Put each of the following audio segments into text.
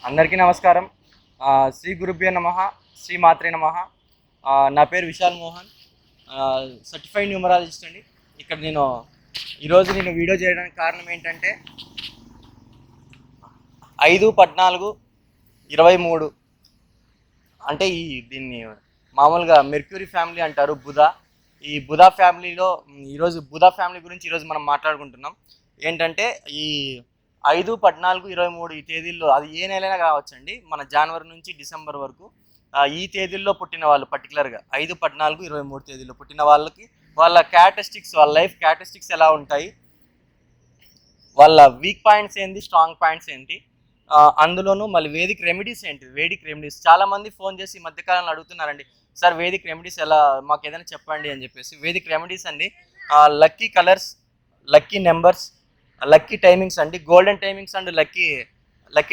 అందరికీ నమస్కారం. శ్రీ గురుభ్యో నమః, శ్రీ మాత్రే నమః. నా పేరు విశాల్ మోహన్, సర్టిఫైడ్ న్యూమరాలజిస్ట్ అండి. ఇక్కడ ఈరోజు వీడియో చేయడానికి కారణం ఏంటంటే 5/14/23 అంటే దీన్ని మామూలుగా మెర్క్యూరీ ఫ్యామిలీ అంటారు, బుధ. ఈ బుధ ఫ్యామిలీలో ఈరోజు బుధ ఫ్యామిలీ గురించి ఈరోజు మనం మాట్లాడుకుంటున్నాం. ఏంటంటే ఈ 5/14/23 ఈ తేదీల్లో, అది ఏ నెలైనా కావచ్చండి, మన జనవరి నుంచి డిసెంబర్ వరకు ఈ తేదీల్లో పుట్టిన వాళ్ళు, పర్టికులర్గా 5/14/23 తేదీల్లో పుట్టిన వాళ్ళకి వాళ్ళ క్యారెక్టరిస్టిక్స్, వాళ్ళ లైఫ్ క్యారెక్టరిస్టిక్స్ ఎలా ఉంటాయి, వాళ్ళ వీక్ పాయింట్స్ ఏంటి, స్ట్రాంగ్ పాయింట్స్ ఏంటి, అందులోనూ మళ్ళీ వేదిక్ రెమెడీస్ ఏంటి. వేదిక్ రెమెడీస్ చాలామంది ఫోన్ చేసి ఈ మధ్యకాలంలో అడుగుతున్నారండి, సార్ వేదిక్ రెమెడీస్ ఎలా, మాకు ఏదైనా చెప్పండి అని చెప్పేసి. వేదిక్ రెమెడీస్ అండి, lucky colours, lucky numbers, lucky timings అండి. Golden timings and lucky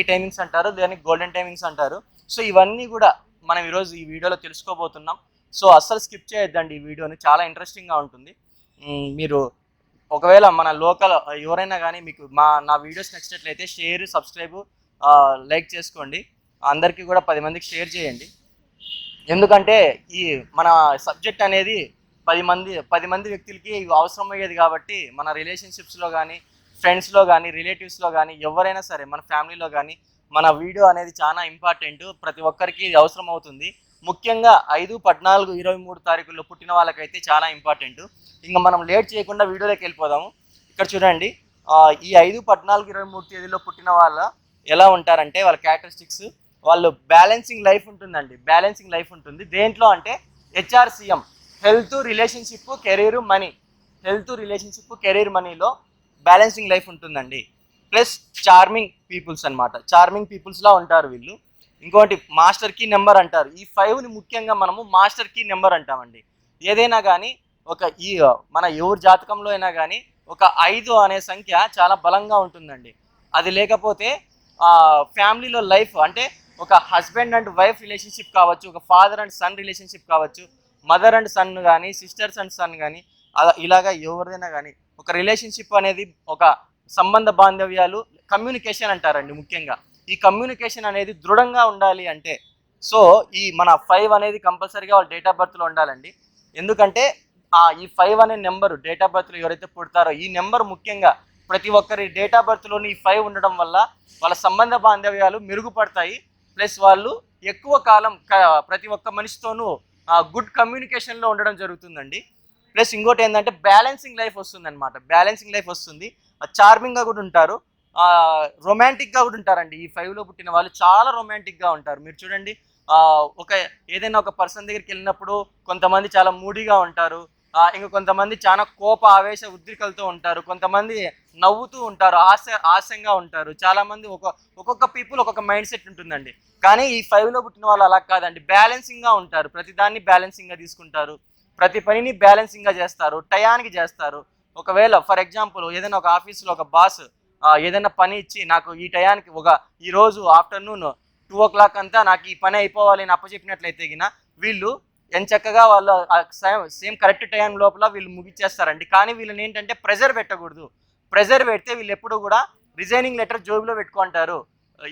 timings అంటారు, దానికి గోల్డెన్ టైమింగ్స్ అంటారు. సో ఇవన్నీ కూడా మనం ఈరోజు ఈ వీడియోలో తెలుసుకోబోతున్నాం. సో అస్సలు స్కిప్ చేయొద్దండి ఈ వీడియోని, చాలా ఇంట్రెస్టింగ్గా ఉంటుంది. మీరు ఒకవేళ మన లోకల్ ఎవరైనా కానీ మీకు నా వీడియోస్ నచ్చినట్లయితే షేర్, సబ్స్క్రైబ్, లైక్ చేసుకోండి. అందరికీ కూడా 10 మందికి షేర్ చేయండి. ఎందుకంటే ఈ మన సబ్జెక్ట్ అనేది 10 మంది వ్యక్తులకి అవసరమయ్యేది కాబట్టి, మన రిలేషన్షిప్స్లో కానీ, ఫ్రెండ్స్లో కానీ, రిలేటివ్స్లో కానీ, ఎవరైనా సరే మన ఫ్యామిలీలో కానీ మన వీడియో అనేది చాలా ఇంపార్టెంట్, ప్రతి ఒక్కరికి అవసరం అవుతుంది. ముఖ్యంగా 5/14/23 తారీఖుల్లో పుట్టిన వాళ్ళకైతే చాలా ఇంపార్టెంట్. ఇంకా మనం లేట్ చేయకుండా వీడియోలోకి వెళ్ళిపోదాము. ఇక్కడ చూడండి, ఈ 5/14/23 తేదీలో పుట్టిన వాళ్ళ ఎలా ఉంటారంటే, వాళ్ళ క్యారెక్టరిస్టిక్స్, వాళ్ళు బ్యాలెన్సింగ్ లైఫ్ ఉంటుందండి. బ్యాలెన్సింగ్ లైఫ్ ఉంటుంది దేంట్లో అంటే HRCM, health, relationship, career, money. Health, relationship, career, మనీలో బ్యాలెన్సింగ్ లైఫ్ ఉంటుందండి. ప్లస్ చార్మింగ్ పీపుల్స్ అనమాట. చార్మింగ్ పీపుల్స్లా ఉంటారు వీళ్ళు. ఇంకోటి మాస్టర్ కీ నెంబర్ అంటారు. ఈ 5ని ముఖ్యంగా మనము మాస్టర్ కీ నెంబర్ అంటామండి. ఏదైనా కానీ మన ఎవరి జాతకంలో అయినా కానీ ఒక 5 అనే సంఖ్య చాలా బలంగా ఉంటుందండి. అది లేకపోతే ఫ్యామిలీలో లైఫ్ అంటే ఒక హస్బెండ్ అండ్ వైఫ్ రిలేషన్షిప్ కావచ్చు, ఒక ఫాదర్ అండ్ సన్ రిలేషన్షిప్ కావచ్చు, మదర్ అండ్ సన్ కానీ, సిస్టర్స్ అండ్ సన్ కానీ, ఇలాగా ఎవరిదైనా కానీ ఒక రిలేషన్షిప్ అనేది, ఒక సంబంధ బాంధవ్యాలు, కమ్యూనికేషన్ అంటారండి. ముఖ్యంగా ఈ కమ్యూనికేషన్ అనేది దృఢంగా ఉండాలి అంటే, సో ఈ మన 5 అనేది కంపల్సరీగా వాళ్ళ డేట్ ఆఫ్ బర్త్లో ఉండాలండి. ఎందుకంటే ఈ 5 అనే నెంబరు డేట్ ఆఫ్ బర్త్లో ఎవరైతే పుడతారో ఈ నెంబర్ ముఖ్యంగా ప్రతి ఒక్కరి డేట్ ఆఫ్ బర్త్లోని ఈ 5 ఉండడం వల్ల వాళ్ళ సంబంధ బాంధవ్యాలు మెరుగుపడతాయి. ప్లస్ వాళ్ళు ఎక్కువ కాలం ప్రతి ఒక్క మనిషితోనూ గుడ్ కమ్యూనికేషన్లో ఉండడం జరుగుతుందండి. ప్లస్ ఇంకోటి ఏంటంటే బ్యాలెన్సింగ్ లైఫ్ వస్తుంది అనమాట. బ్యాలెన్సింగ్ లైఫ్ వస్తుంది, చార్మింగ్గా కూడా ఉంటారు, రొమాంటిక్గా కూడా ఉంటారండి. ఈ 5లో పుట్టిన వాళ్ళు చాలా రొమాంటిక్గా ఉంటారు. మీరు చూడండి, ఏదైనా ఒక పర్సన్ దగ్గరికి వెళ్ళినప్పుడు కొంతమంది చాలా మూడీగా ఉంటారు, ఇంకా కొంతమంది చాలా కోప ఆవేశ ఉద్రికలతో ఉంటారు, కొంతమంది నవ్వుతూ ఉంటారు, హాస్యంగా ఉంటారు. చాలామంది ఒక్కొక్క పీపుల్ ఒక్కొక్క మైండ్ సెట్ ఉంటుందండి. కానీ ఈ 5లో పుట్టిన వాళ్ళు అలా కాదండి, బ్యాలెన్సింగ్గా ఉంటారు. ప్రతిదాన్ని బ్యాలెన్సింగ్గా తీసుకుంటారు, ప్రతి పనిని బ్యాలెన్సింగ్గా చేస్తారు, టయానికి చేస్తారు. ఒకవేళ ఫర్ ఎగ్జాంపుల్ ఏదైనా ఒక ఆఫీస్లో ఒక బాస్ ఏదైనా పని ఇచ్చి, నాకు ఈ టయానికి ఈరోజు ఆఫ్టర్నూన్ 2 o'clock అంతా నాకు ఈ పని అయిపోవాలి అని అప్పచెప్పినట్లయితే వీళ్ళు ఎంచక్కగా వాళ్ళు సేమ్ కరెక్ట్ టైం లోపల వీళ్ళు ముగిచ్చేస్తారండి. కానీ వీళ్ళని ఏంటంటే ప్రెజర్ పెట్టకూడదు. ప్రెజర్ పెడితే వీళ్ళు ఎప్పుడు కూడా రిజైనింగ్ లెటర్ జోబులో పెట్టుకుంటారు.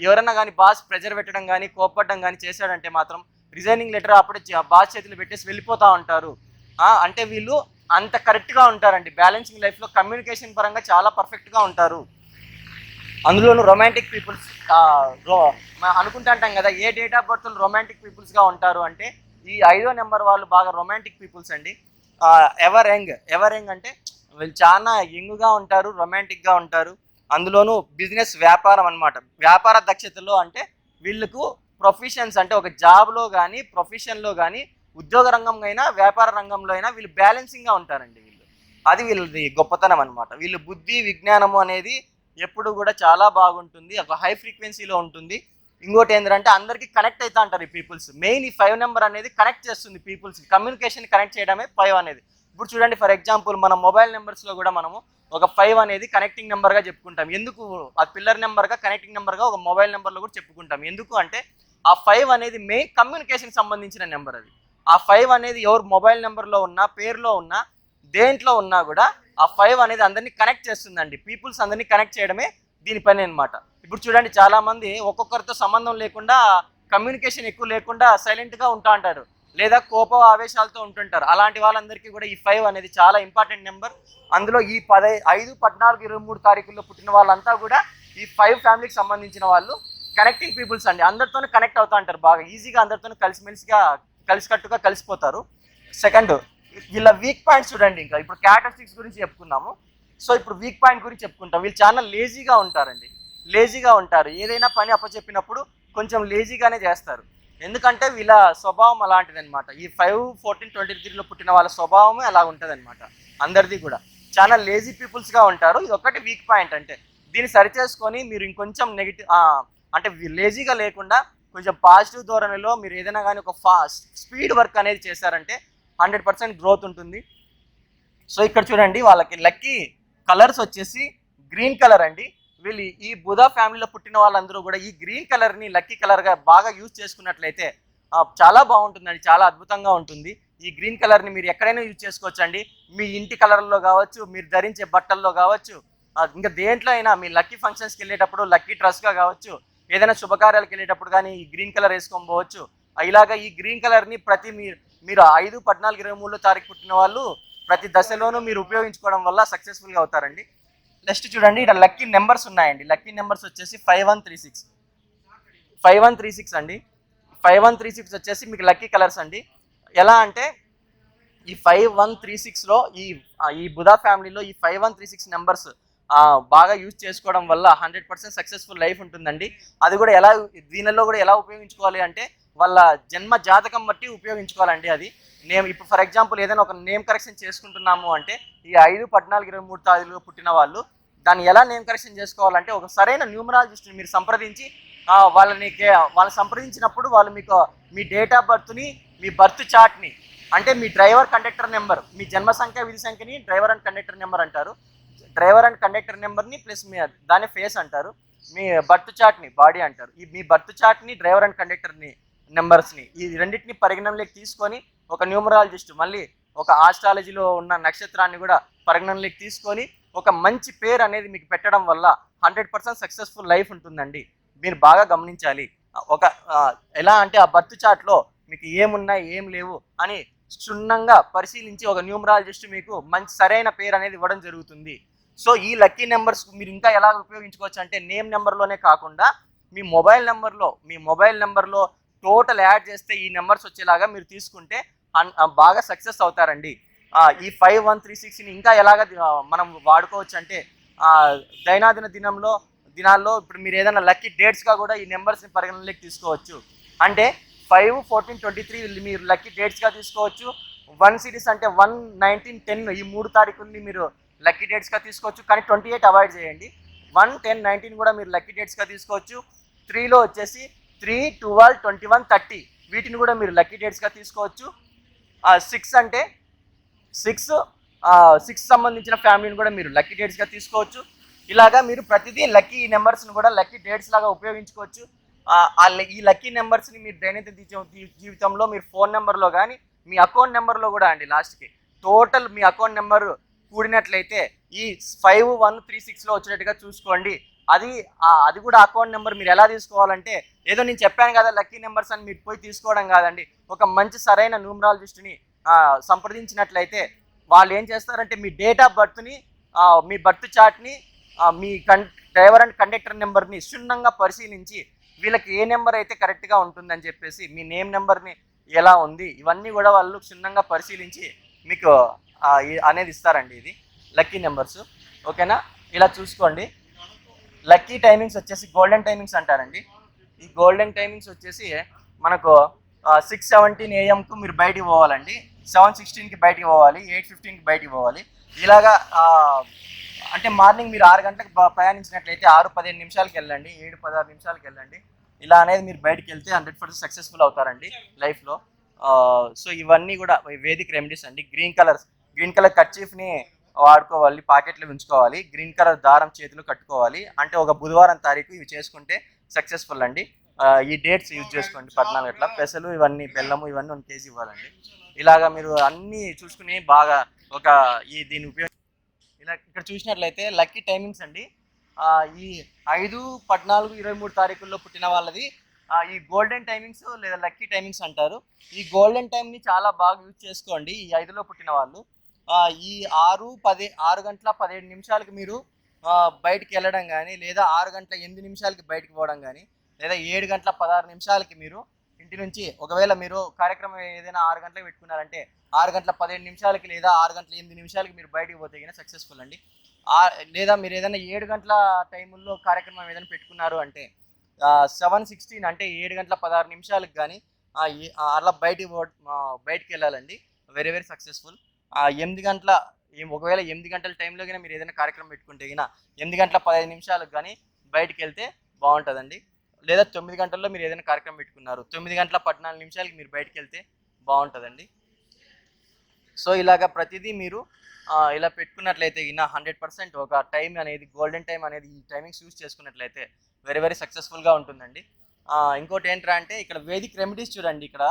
ఎవరన్నా కానీ బాస్ ప్రెజర్ పెట్టడం కానీ కోప్పడడం కానీ చేశాడంటే మాత్రం రిజైనింగ్ లెటర్ అప్పుడే బాస్ చేతులు పెట్టేసి వెళ్ళిపోతూ ఉంటారు. అంటే వీళ్ళు అంత కరెక్ట్గా ఉంటారండి. బ్యాలెన్సింగ్ లైఫ్లో కమ్యూనికేషన్ పరంగా చాలా పర్ఫెక్ట్గా ఉంటారు. అందులోనూ రొమాంటిక్ పీపుల్స్ అనుకుంటాం కదా, ఏ డేట్ ఆఫ్ బర్త్లు రొమాంటిక్ పీపుల్స్గా ఉంటారు అంటే ఈ 5వ నెంబర్ వాళ్ళు బాగా రొమాంటిక్ పీపుల్స్ అండి. ఎవర్ యంగ్ అంటే వీళ్ళు చాలా యంగ్గా ఉంటారు, రొమాంటిక్గా ఉంటారు. అందులోనూ బిజినెస్, వ్యాపారం అనమాట. వ్యాపార దక్షతలో అంటే వీళ్ళకు ప్రొఫెషన్స్ అంటే ఒక జాబ్లో కానీ, ప్రొఫెషన్లో కానీ, ఉద్యోగ రంగంలో అయినా, వ్యాపార రంగంలో అయినా వీళ్ళు బ్యాలెన్సింగ్గా ఉంటారండి. అది వీళ్ళది గొప్పతనం అనమాట. వీళ్ళు బుద్ధి, విజ్ఞానము అనేది ఎప్పుడు కూడా చాలా బాగుంటుంది, ఒక హై ఫ్రీక్వెన్సీలో ఉంటుంది. ఇంకోటి ఏంటంటే అందరికీ కనెక్ట్ అవుతా అంటారు ఈ పీపుల్స్. మెయిన్ ఈ 5 నెంబర్ అనేది కనెక్ట్ చేస్తుంది పీపుల్స్, కమ్యూనికేషన్ కనెక్ట్ చేయడమే 5 అనేది. ఇప్పుడు చూడండి, ఫర్ ఎగ్జాంపుల్ మన మొబైల్ నెంబర్స్లో కూడా మనము ఒక 5 అనేది కనెక్టింగ్ నెంబర్గా చెప్పుకుంటాం. ఎందుకు? ఆ పిల్లర్ నెంబర్గా, కనెక్టింగ్ నెంబర్గా ఒక మొబైల్ నెంబర్లో కూడా చెప్పుకుంటాం. ఎందుకు అంటే ఆ 5 అనేది మెయిన్ కమ్యూనికేషన్ సంబంధించిన నెంబర్. అది ఆ 5 అనేది ఎవరు మొబైల్ నెంబర్లో ఉన్నా, పేరులో ఉన్నా, దేంట్లో ఉన్నా కూడా ఆ 5 అనేది అందరినీ కనెక్ట్ చేస్తుందండి. పీపుల్స్ అందరినీ కనెక్ట్ చేయడమే దీనిపైన అనమాట. ఇప్పుడు చూడండి, చాలా మంది ఒక్కొక్కరితో సంబంధం లేకుండా, కమ్యూనికేషన్ ఎక్కువ లేకుండా సైలెంట్గా ఉంటా అంటారు, లేదా కోప ఆవేశాలతో ఉంటుంటారు. అలాంటి వాళ్ళందరికీ కూడా ఈ 5 అనేది చాలా ఇంపార్టెంట్ నెంబర్. అందులో ఈ 5, 14, 23 తారీఖుల్లో పుట్టిన వాళ్ళంతా కూడా ఈ 5 ఫ్యామిలీకి సంబంధించిన వాళ్ళు కనెక్టింగ్ పీపుల్స్ అండి. అందరితోనూ కనెక్ట్ అవుతా అంటారు, బాగా ఈజీగా అందరితోనూ కలిసిమెలిసిగా కలిసికట్టుగా కలిసిపోతారు. సెకండ్, వీళ్ళ వీక్ పాయింట్స్ చూడండి. ఇంకా ఇప్పుడు క్యారెక్టరిస్టిక్స్ గురించి చెప్పుకున్నాము. సో ఇప్పుడు వీక్ పాయింట్ గురించి చెప్పుకుంటాం. వీళ్ళు చాలా లేజీగా ఉంటారండి, లేజీగా ఉంటారు. ఏదైనా పని అప్పచెప్పినప్పుడు కొంచెం లేజీగానే చేస్తారు, ఎందుకంటే వీళ్ళ స్వభావం అలాంటిది అనమాట. ఈ 5, 14, 23లో పుట్టిన వాళ్ళ స్వభావమే అలా ఉంటుంది అనమాట. అందరిది కూడా చాలా లేజీ పీపుల్స్గా ఉంటారు. ఇది ఒకటి వీక్ పాయింట్. అంటే దీన్ని సరిచేసుకొని మీరు ఇంకొంచెం నెగిటివ్, అంటే లేజీగా లేకుండా కొంచెం పాజిటివ్ ధోరణిలో మీరు ఏదైనా కానీ ఒక స్పీడ్ వర్క్ అనేది చేశారంటే 100% గ్రోత్ ఉంటుంది. సో ఇక్కడ చూడండి, వాళ్ళకి లక్కీ కలర్స్ వచ్చేసి గ్రీన్ కలర్ అండి. వీళ్ళు ఈ బుధ ఫ్యామిలీలో పుట్టిన వాళ్ళందరూ కూడా ఈ గ్రీన్ కలర్ని లక్కీ కలర్గా బాగా యూజ్ చేసుకున్నట్లయితే చాలా బాగుంటుందండి, చాలా అద్భుతంగా ఉంటుంది. ఈ గ్రీన్ కలర్ని మీరు ఎక్కడైనా యూజ్ చేసుకోవచ్చు అండి. మీ ఇంటి కలర్లో కావచ్చు, మీరు ధరించే బట్టల్లో కావచ్చు, ఇంకా దేంట్లో అయినా, మీ లక్కీ ఫంక్షన్స్కి వెళ్ళేటప్పుడు లక్కీ డ్రెస్గా కావచ్చు, ఏదైనా శుభకార్యాలకు వెళ్ళేటప్పుడు కానీ ఈ గ్రీన్ కలర్ వేసుకొని పోవచ్చు. ఇలాగా ఈ గ్రీన్ కలర్ని మీరు 5, 14, 23 తారీఖు పుట్టిన వాళ్ళు ప్రతి దశలోనూ మీరు ఉపయోగించుకోవడం వల్ల సక్సెస్ఫుల్గా అవుతారండి. నెక్స్ట్ చూడండి, ఇక్కడ లక్కీ నెంబర్స్ ఉన్నాయండి. లక్కీ నెంబర్స్ వచ్చేసి 5136, 5136 అండి. 5136 వచ్చేసి మీకు లక్కీ కలర్స్ అండి. ఎలా అంటే ఈ 5136లో ఈ బుధ ఫ్యామిలీలో ఈ 5136 నెంబర్స్ బాగా యూజ్ చేసుకోవడం వల్ల 100% సక్సెస్ఫుల్ లైఫ్ ఉంటుందండి. అది కూడా దీనిలో కూడా ఎలా ఉపయోగించుకోవాలి అంటే వాళ్ళ జన్మ జాతకం బట్టి ఉపయోగించుకోవాలండి. అది ఇప్పుడు ఫర్ ఎగ్జాంపుల్ ఏదైనా ఒక నేమ్ కరెక్షన్ చేసుకుంటున్నాము అంటే ఈ 5, 14, 23 తారీఖులో పుట్టిన వాళ్ళు దాన్ని ఎలా నేమ్ కరెక్షన్ చేసుకోవాలంటే ఒక సరైన న్యూమరాలజిస్ట్ని మీరు సంప్రదించి వాళ్ళని సంప్రదించినప్పుడు వాళ్ళు మీకు మీ డేట్ ఆఫ్ బర్త్ని, మీ బర్త్ చార్ట్ని, అంటే మీ డ్రైవర్ కండక్టర్ నెంబర్, మీ జన్మ సంఖ్య విధి సంఖ్యని డ్రైవర్ అండ్ కండక్టర్ నెంబర్ అంటారు. డ్రైవర్ అండ్ కండక్టర్ నెంబర్ని ప్లస్ దాని ఫేస్ అంటారు. మీ బర్త్ చార్ట్ని బాడీ అంటారు. మీ బర్త్ చార్ట్ని, డ్రైవర్ అండ్ కండక్టర్ని నెంబర్స్ని, ఈ రెండింటిని పరిగణనలోకి తీసుకొని ఒక న్యూమరాలజిస్ట్ మళ్ళీ ఒక ఆస్ట్రాలజీలో ఉన్న నక్షత్రాన్ని కూడా పరిగణనలోకి తీసుకొని ఒక మంచి పేరు అనేది మీకు పెట్టడం వల్ల 100% సక్సెస్ఫుల్ లైఫ్ ఉంటుందండి. మీరు బాగా గమనించాలి. ఎలా అంటే ఆ బర్త్ చార్ట్లో మీకు ఏమున్నాయి ఏం లేవు అని క్షుణ్ణంగా పరిశీలించి ఒక న్యూమరాలజిస్ట్ మీకు మంచి సరైన పేరు అనేది ఇవ్వడం జరుగుతుంది. సో ఈ లక్కీ నెంబర్స్ మీరు ఇంకా ఎలా ఉపయోగించుకోవచ్చు అంటే నేమ్ నెంబర్లోనే కాకుండా మీ మొబైల్ నెంబర్లో టోటల్ యాడ్ చేస్తే ఈ నెంబర్స్ వచ్చేలాగా మీరు తీసుకుంటే బాగా సక్సెస్ అవుతారండి. ఈ 5136ని ఇంకా ఎలాగ మనం వాడుకోవచ్చు అంటే దైనందిన దినాల్లో ఇప్పుడు మీరు ఏదైనా లక్కీ డేట్స్గా కూడా ఈ నెంబర్స్ని పరిగణనలోకి తీసుకోవచ్చు. అంటే 5, 14, 23 మీరు లక్కీ డేట్స్గా తీసుకోవచ్చు. 1 సిరీస్ అంటే 1, 19, 10 ఈ 3 తారీఖుల్ని మీరు లక్కీ డేట్స్గా తీసుకోవచ్చు. కానీ 28 అవాయిడ్ చేయండి. 1, 10, 19 కూడా మీరు లక్కీ డేట్స్గా తీసుకోవచ్చు. 3లో వచ్చేసి 3, 12, 21, 30 వీటిని కూడా మీరు లక్కీ డేట్స్గా తీసుకోవచ్చు. 6 అంటే 6 సంబంధించిన ఫ్యామిలీని కూడా మీరు లక్కీ డేట్స్గా తీసుకోవచ్చు. ఇలాగా మీరు ప్రతిదీ లక్కీ నెంబర్స్ని కూడా లక్కీ డేట్స్ లాగా ఉపయోగించుకోవచ్చు. ఈ లక్కీ నెంబర్స్ని మీరు దైనందిన జీవితంలో మీరు ఫోన్ నెంబర్లో కానీ మీ అకౌంట్ నెంబర్లో కూడా అండి లాస్ట్కి టోటల్ మీ అకౌంట్ నెంబర్ కూడినట్లయితే ఈ 5136లో వచ్చినట్టుగా చూసుకోండి. అది కూడా అకౌంట్ నెంబర్ మీరు ఎలా తీసుకోవాలంటే ఏదో నేను చెప్పాను కదా లక్కీ నెంబర్స్ అని మీరు పోయి తీసుకోవడం కాదండి. ఒక మంచి సరైన న్యూమరాలజిస్ట్ని సంప్రదించినట్లయితే వాళ్ళు ఏం చేస్తారంటే మీ డేట్ ఆఫ్ బర్త్ని, మీ బర్త్ చార్ట్ని, మీ డ్రైవర్ అండ్ కండక్టర్ నెంబర్ని క్షుణ్ణంగా పరిశీలించి వీళ్ళకి ఏ నెంబర్ అయితే కరెక్ట్గా ఉంటుందని చెప్పేసి మీ నేమ్ నెంబర్ని ఎలా ఉంది ఇవన్నీ కూడా వాళ్ళు క్షుణ్ణంగా పరిశీలించి మీకు అనేది ఇస్తారండి. ఇది లక్కీ నెంబర్స్. ఓకేనా, ఇలా చూసుకోండి. లక్కీ టైమింగ్స్ వచ్చేసి గోల్డెన్ టైమింగ్స్ అంటారండి. ఈ గోల్డెన్ టైమింగ్స్ వచ్చేసి మనకు 6:17 AM మీరు బయటికి పోవాలండి, 7:16 బయటికి పోవాలి, 8:15 బయటికి పోవాలి. ఇలాగా అంటే మార్నింగ్ మీరు 6 గంటలకు ప్రయాణించినట్లయితే 6:15 వెళ్ళండి, 7:16 వెళ్ళండి. ఇలా అనేది మీరు బయటికి వెళ్తే 100% సక్సెస్ఫుల్ అవుతారండి లైఫ్లో. సో ఇవన్నీ కూడా వేదిక్ రెమెడీస్ అండి. గ్రీన్ కలర్ కర్చీఫ్ని వాడుకోవాలి, పాకెట్లో ఉంచుకోవాలి. గ్రీన్ కలర్ దారం చేతులు కట్టుకోవాలి. అంటే ఒక బుధవారం తారీఖు ఇవి చేసుకుంటే సక్సెస్ఫుల్ అండి. ఈ డేట్స్ యూజ్ చేసుకోండి. 14 అట్లా పెసలు ఇవన్నీ బెల్లము ఇవన్నీ 1 kg ఇవ్వాలండి. ఇలాగా మీరు అన్నీ చూసుకుని బాగా దీని ఉపయోగం. ఇలా ఇక్కడ చూసినట్లయితే లక్కీ టైమింగ్స్ అండి. ఈ 5, 14, 23 తారీఖుల్లో పుట్టిన వాళ్ళది ఈ గోల్డెన్ టైమింగ్స్ లేదా లక్కీ టైమింగ్స్ అంటారు. ఈ గోల్డెన్ టైంని చాలా బాగా యూజ్ చేసుకోండి. ఈ 5లో పుట్టిన వాళ్ళు ఈ 6 గంటల 17 నిమిషాలకి మీరు బయటికి వెళ్ళడం కానీ, లేదా 6 గంటల 8 నిమిషాలకి బయటికి పోవడం కానీ, లేదా 7 గంటల 16 నిమిషాలకి మీరు ఇంటి నుంచి, ఒకవేళ మీరు కార్యక్రమం ఏదైనా 6 గంటలకు పెట్టుకున్నారంటే 6 గంటల 15 నిమిషాలకి లేదా 6 గంటల 8 నిమిషాలకి మీరు బయటికి పోతే కానీ సక్సెస్ఫుల్ అండి. లేదా మీరు ఏదైనా 7 గంటల టైముల్లో కార్యక్రమం ఏదైనా పెట్టుకున్నారు అంటే 7:16 అంటే 7 గంటల 16 నిమిషాలకు కానీ అలా బయటికి వెళ్ళాలండి. Very very successful. 8 గంటల, ఒకవేళ 8 గంటల టైంలో కానీ మీరు ఏదైనా కార్యక్రమం పెట్టుకుంటే కానీ 8 గంటల 15 నిమిషాలకు కానీ బయటికి వెళ్తే బాగుంటుందండి. లేదా 9 గంటల్లో మీరు ఏదైనా కార్యక్రమం పెట్టుకున్నారు, 9 గంటల 14 నిమిషాలకి మీరు బయటికి వెళ్తే బాగుంటుందండి. సో ఇలాగ ప్రతిదీ మీరు ఇలా పెట్టుకున్నట్లయితే ఈయన 100% ఒక టైం అనేది, గోల్డెన్ టైం అనేది ఈ టైమింగ్స్ యూజ్ చేసుకున్నట్లయితే వెరీ వెరీ సక్సెస్ఫుల్గా ఉంటుందండి. ఇంకోటి ఏంట్రా అంటే ఇక్కడ వేదిక్ రెమెడీస్ చూడండి. ఇక్కడ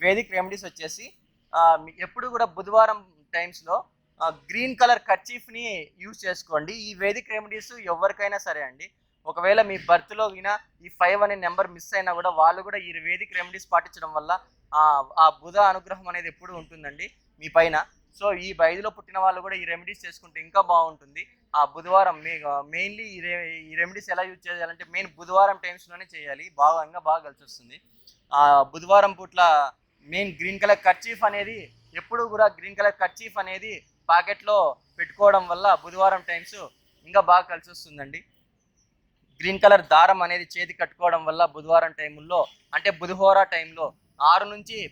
వేదిక్ రెమెడీస్ వచ్చేసి ఎప్పుడు కూడా బుధవారం టైమ్స్లో గ్రీన్ కలర్ కర్చీఫ్ని యూజ్ చేసుకోండి. ఈ వేదిక్ రెమెడీస్ ఎవరికైనా సరే అండి, ఒకవేళ మీ బర్త్లో వినా ఈ 5 అనే నెంబర్ మిస్ అయినా కూడా వాళ్ళు కూడా ఈ వేదిక్ రెమెడీస్ పాటించడం వల్ల ఆ బుధ అనుగ్రహం అనేది ఎప్పుడు ఉంటుందండి మీ పైన. సో ఈ 5లో పుట్టిన వాళ్ళు కూడా ఈ రెమెడీస్ చేసుకుంటే ఇంకా బాగుంటుంది. ఆ బుధవారం మెయిన్లీ ఈ రెమెడీస్ ఎలా యూజ్ చేయాలంటే మెయిన్ బుధవారం టైమ్స్లోనే చేయాలి. బాగా కలిసి వస్తుంది. బుధవారం పూట్ల మెయిన్ గ్రీన్ కలర్ కర్చీఫ్ అనేది, ఎప్పుడు కూడా గ్రీన్ కలర్ కర్చీఫ్ అనేది పాకెట్లో పెట్టుకోవడం వల్ల బుధవారం టైమ్స్ ఇంకా బాగా కలిసి వస్తుందండి. గ్రీన్ కలర్ దారం అనేది చేతి కట్టుకోవడం వల్ల బుధవారం టైముల్లో, అంటే బుధహోరా టైంలో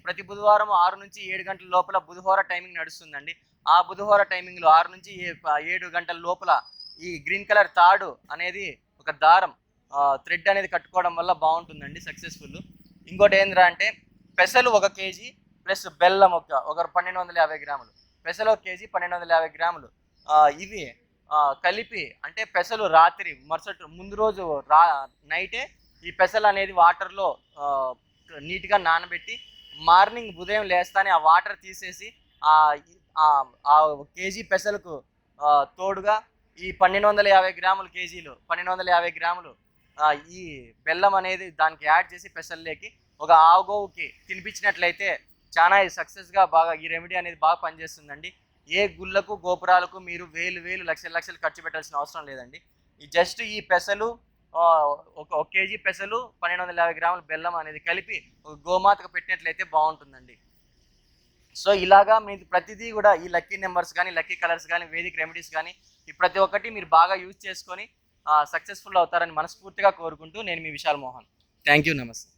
ప్రతి బుధవారం 6 నుంచి 7 గంటల లోపల బుధహోరా టైమింగ్ నడుస్తుందండి. ఆ బుధహోరా టైమింగ్లో 6 నుంచి 7 గంటల లోపల ఈ గ్రీన్ కలర్ తాడు అనేది, ఒక దారం థ్రెడ్ అనేది కట్టుకోవడం వల్ల బాగుంటుందండి, సక్సెస్ఫుల్. ఇంకోటి ఏంద్రా అంటే పెసలు 1 కేజీ ప్లస్ బెల్లం ఒక 1250 గ్రాములు, పెసలు 1 కేజీ 1250 గ్రాములు ఇవి కలిపి, అంటే పెసలు రాత్రి మరుసటి ముందు రోజు నైటే ఈ పెసలు అనేది వాటర్లో నీట్గా నానబెట్టి మార్నింగ్ ఉదయం లేస్తానే ఆ వాటర్ తీసేసి ఆ కేజీ పెసలకు తోడుగా ఈ 1250 గ్రాములు, 1250 గ్రాములు ఈ బెల్లం అనేది దానికి యాడ్ చేసి పెసల్లోకి ఒక ఆవుగోవుకి తినిపించినట్లయితే చాలా సక్సెస్గా బాగా ఈ రెమెడీ అనేది బాగా పనిచేస్తుందండి. ఏ గుళ్ళకు గోపురాలకు మీరు వేలు లక్షలు ఖర్చు పెట్టాల్సిన అవసరం లేదండి. జస్ట్ ఈ పెసలు ఒక కేజీ పెసలు 1250 గ్రాముల బెల్లం అనేది కలిపి ఒక గోమాతకు పెట్టినట్లయితే బాగుంటుందండి. సో ఇలాగా మీరు ప్రతిదీ కూడా ఈ లక్కీ నెంబర్స్ కానీ, లక్కీ కలర్స్ కానీ, వేదిక్ రెమెడీస్ కానీ ఈ ప్రతి ఒక్కటి మీరు బాగా యూజ్ చేసుకొని సక్సెస్ఫుల్ అవుతారని మనస్ఫూర్తిగా కోరుకుంటూ నేను మీ విశాల్ మోహన్. థ్యాంక్ యూ, నమస్తే.